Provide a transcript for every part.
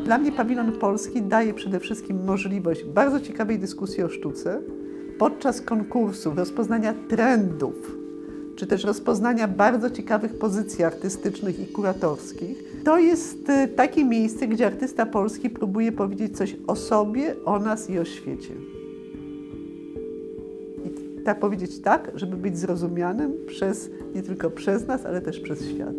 Dla mnie pawilon polski daje przede wszystkim możliwość bardzo ciekawej dyskusji o sztuce, podczas konkursów, rozpoznania trendów, czy też rozpoznania bardzo ciekawych pozycji artystycznych i kuratorskich. To jest takie miejsce, gdzie artysta polski próbuje powiedzieć coś o sobie, o nas i o świecie. I tak powiedzieć tak, żeby być zrozumianym nie tylko przez nas, ale też przez świat.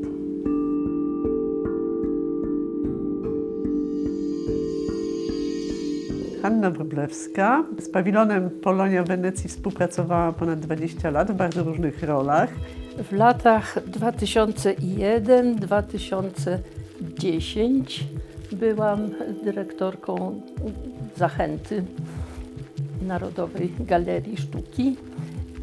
Hanna Wróblewska. Z pawilonem Polonia w Wenecji współpracowała ponad 20 lat w bardzo różnych rolach. W latach 2001-2010 byłam dyrektorką Zachęty Narodowej Galerii Sztuki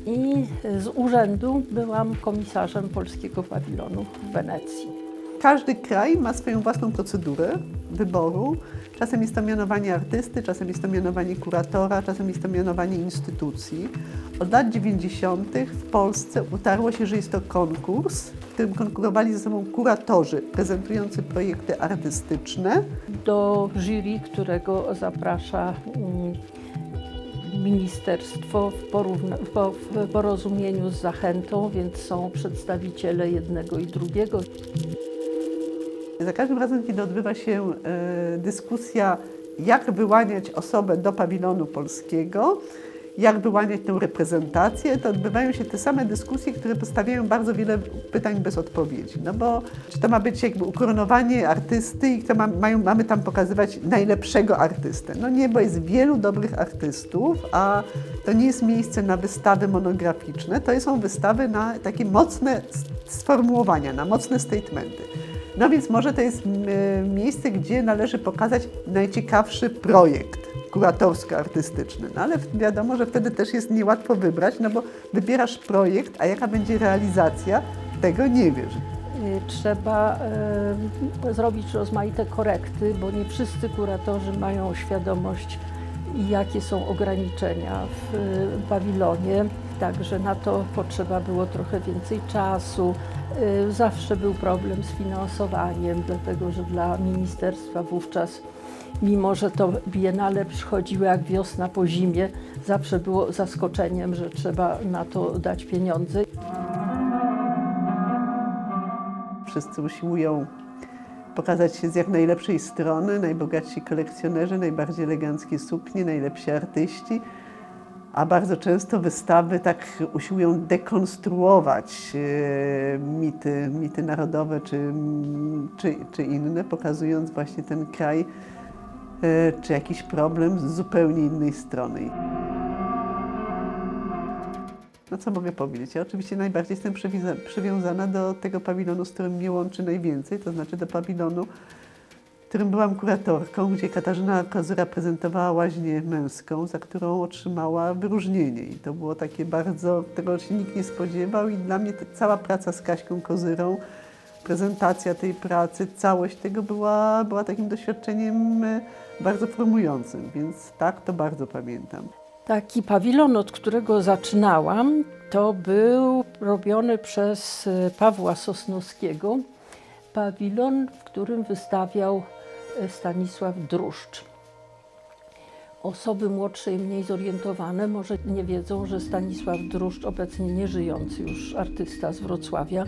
i z urzędu byłam komisarzem Polskiego Pawilonu w Wenecji. Każdy kraj ma swoją własną procedurę wyboru. Czasem jest to mianowanie artysty, czasem jest to mianowanie kuratora, czasem jest to mianowanie instytucji. Od lat 90. w Polsce utarło się, że jest to konkurs, w którym konkurowali ze sobą kuratorzy prezentujący projekty artystyczne. Do jury, którego zaprasza ministerstwo w porozumieniu z Zachętą, więc są przedstawiciele jednego i drugiego. Za każdym razem, kiedy odbywa się dyskusja, jak wyłaniać osobę do pawilonu polskiego, jak wyłaniać tę reprezentację, to odbywają się te same dyskusje, które postawiają bardzo wiele pytań bez odpowiedzi. No bo czy to ma być jakby ukoronowanie artysty i mamy tam pokazywać najlepszego artystę? No nie, bo jest wielu dobrych artystów, a to nie jest miejsce na wystawy monograficzne, to są wystawy na takie mocne sformułowania, na mocne statementy. No więc może to jest miejsce, gdzie należy pokazać najciekawszy projekt kuratorsko-artystyczny. No ale wiadomo, że wtedy też jest niełatwo wybrać, no bo wybierasz projekt, a jaka będzie realizacja, tego nie wiesz. Trzeba zrobić rozmaite korekty, bo nie wszyscy kuratorzy mają świadomość, jakie są ograniczenia w pawilonie. Także na to potrzeba było trochę więcej czasu. Zawsze był problem z finansowaniem, dlatego że dla ministerstwa wówczas, mimo że to biennale przychodziło jak wiosna po zimie, zawsze było zaskoczeniem, że trzeba na to dać pieniądze. Wszyscy usiłują pokazać się z jak najlepszej strony, najbogatsi kolekcjonerzy, najbardziej eleganckie suknie, najlepsi artyści, a bardzo często wystawy tak usiłują dekonstruować mity narodowe czy inne, pokazując właśnie ten kraj czy jakiś problem z zupełnie innej strony. No co mogę powiedzieć? Ja oczywiście najbardziej jestem przywiązana do tego pawilonu, z którym mnie łączy najwięcej, to znaczy do pawilonu, w którym byłam kuratorką, gdzie Katarzyna Kozura prezentowała łaźnię męską, za którą otrzymała wyróżnienie. I to było takie bardzo, tego się nikt nie spodziewał i dla mnie cała praca z Kaśką Kozyrą, prezentacja tej pracy, całość tego była takim doświadczeniem bardzo formującym, więc tak, to bardzo pamiętam. Taki pawilon, od którego zaczynałam, to był robiony przez Pawła Sosnowskiego. Pawilon, w którym wystawiał Stanisław Druszcz. Osoby młodsze i mniej zorientowane może nie wiedzą, że Stanisław Druszcz, obecnie nieżyjący już artysta z Wrocławia,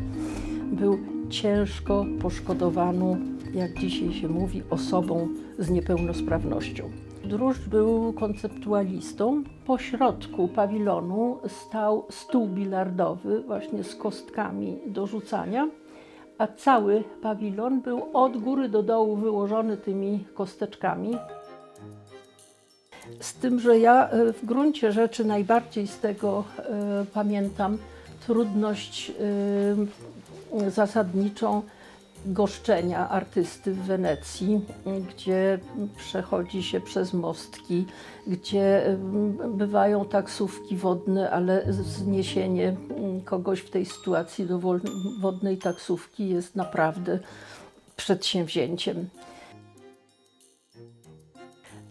był ciężko poszkodowaną, jak dzisiaj się mówi, osobą z niepełnosprawnością. Druszcz był konceptualistą. Po środku pawilonu stał stół bilardowy właśnie z kostkami do rzucania, a cały pawilon był od góry do dołu wyłożony tymi kosteczkami. Z tym, że ja w gruncie rzeczy najbardziej z tego pamiętam trudność zasadniczą goszczenia artysty w Wenecji, gdzie przechodzi się przez mostki, gdzie bywają taksówki wodne, ale zniesienie kogoś w tej sytuacji do wodnej taksówki jest naprawdę przedsięwzięciem.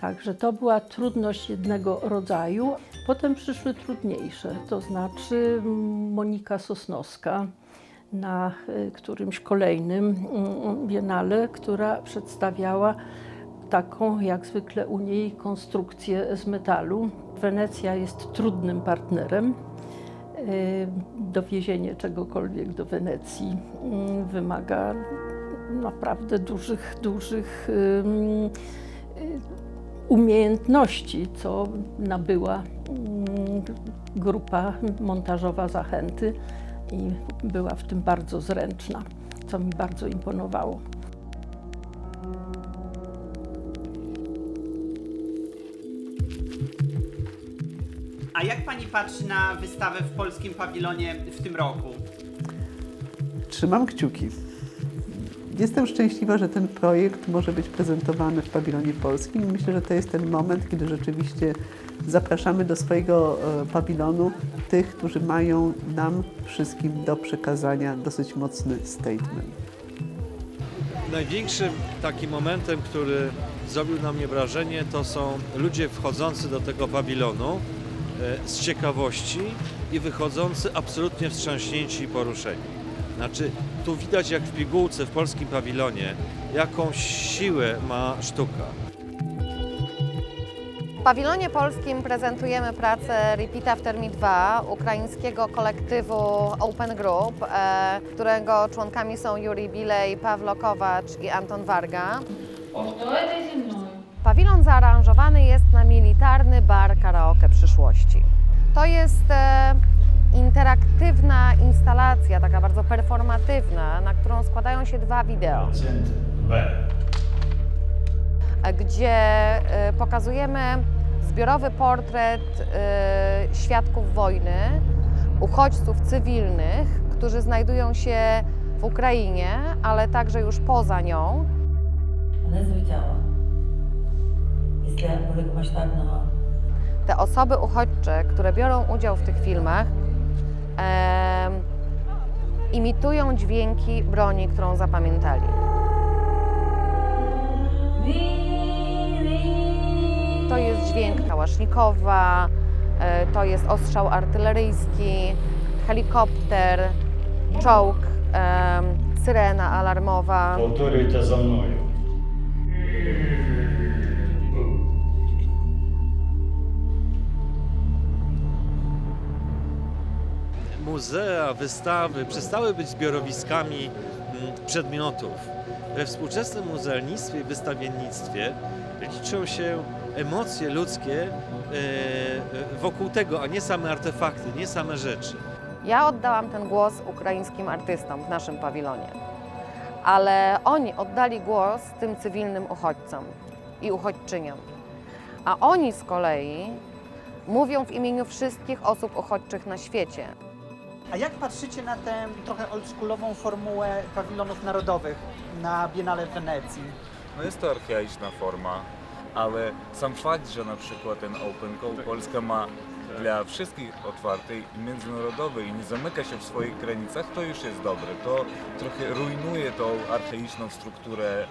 Także to była trudność jednego rodzaju. Potem przyszły trudniejsze, to znaczy Monika Sosnowska na którymś kolejnym biennale, która przedstawiała taką, jak zwykle u niej, konstrukcję z metalu. Wenecja jest trudnym partnerem. Dowiezienie czegokolwiek do Wenecji wymaga naprawdę dużych umiejętności, co nabyła grupa montażowa Zachęty i była w tym bardzo zręczna, co mi bardzo imponowało. A jak pani patrzy na wystawę w polskim pawilonie w tym roku? Trzymam kciuki. Jestem szczęśliwa, że ten projekt może być prezentowany w pawilonie polskim. Myślę, że to jest ten moment, kiedy rzeczywiście zapraszamy do swojego pawilonu tych, którzy mają nam wszystkim do przekazania dosyć mocny statement. Największym takim momentem, który zrobił na mnie wrażenie, to są ludzie wchodzący do tego pawilonu z ciekawości i wychodzący absolutnie wstrząśnięci i poruszeni. Znaczy, tu widać jak w pigułce w polskim pawilonie, jaką siłę ma sztuka. W pawilonie polskim prezentujemy pracę Repeat After Me 2 ukraińskiego kolektywu Open Group, którego członkami są Juri Bilej, Pawlo Kowacz i Anton Warga. Pawilon zaaranżowany jest na militarny bar karaoke przyszłości. To jest interaktywna instalacja, taka bardzo performatywna, na którą składają się 2 wideo, gdzie pokazujemy zbiorowy portret świadków wojny, uchodźców cywilnych, którzy znajdują się w Ukrainie, ale także już poza nią. Te osoby uchodźcze, które biorą udział w tych filmach, imitują dźwięki broni, którą zapamiętali. To jest dźwięk kałasznikowa, to jest ostrzał artyleryjski, helikopter, czołg, syrena alarmowa. Повторюйте за мною. Muzea, wystawy przestały być zbiorowiskami przedmiotów. We współczesnym muzealnictwie i wystawiennictwie liczą się emocje ludzkie wokół tego, a nie same artefakty, nie same rzeczy. Ja oddałam ten głos ukraińskim artystom w naszym pawilonie, ale oni oddali głos tym cywilnym uchodźcom i uchodźczyniom. A oni z kolei mówią w imieniu wszystkich osób uchodźczych na świecie. A jak patrzycie na tę trochę oldschoolową formułę pawilonów narodowych na Biennale w Wenecji? No jest to archaiczna forma, ale sam fakt, że na przykład ten Open Call Polska ma dla wszystkich otwarty i międzynarodowy i nie zamyka się w swoich granicach, to już jest dobre. To trochę rujnuje tą archaiczną strukturę,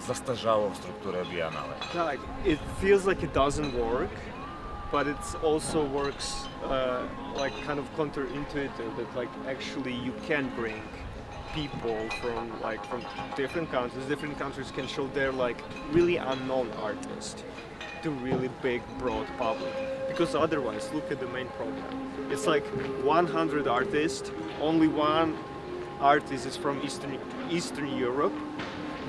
zastarzałą strukturę Biennale. Yeah, like it feels like it doesn't work, but it also works like kind of counterintuitive. That like actually you can bring people from different countries. Different countries can show their like really unknown artists to really big, broad public. Because otherwise, look at the main program. It's like 100 artists. Only one artist is from Eastern Europe.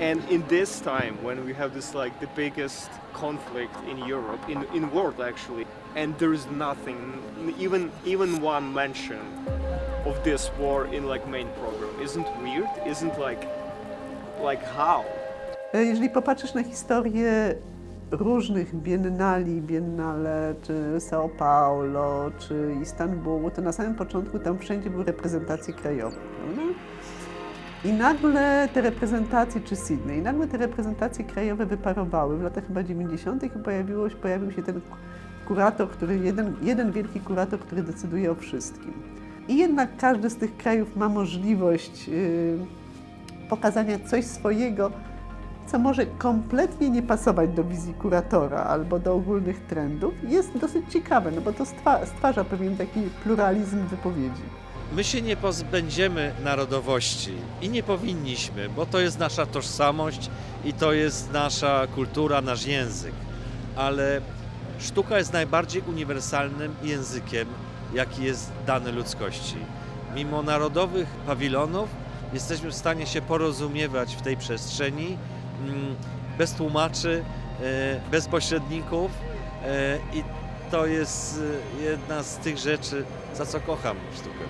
And in this time, when we have this like the biggest conflict in Europe, in world actually, and there is nothing, even one mention of this war in like main program, isn't weird? Isn't like how? Jeżeli popatrzysz na historię różnych biennali, Biennale, czy São Paulo, czy Istanbulu, to na samym początku tam wszędzie były reprezentacje krajowe, prawda? I nagle te reprezentacje, czy Sydney, nagle te reprezentacje krajowe wyparowały w latach chyba 90. i pojawił się ten kurator, jeden wielki kurator, który decyduje o wszystkim. I jednak każdy z tych krajów ma możliwość pokazania coś swojego, co może kompletnie nie pasować do wizji kuratora albo do ogólnych trendów, jest dosyć ciekawe, no bo to stwarza pewien taki pluralizm wypowiedzi. My się nie pozbędziemy narodowości i nie powinniśmy, bo to jest nasza tożsamość i to jest nasza kultura, nasz język. Ale sztuka jest najbardziej uniwersalnym językiem, jaki jest dany ludzkości. Mimo narodowych pawilonów jesteśmy w stanie się porozumiewać w tej przestrzeni bez tłumaczy, bez pośredników i to jest jedna z tych rzeczy, za co kocham sztukę.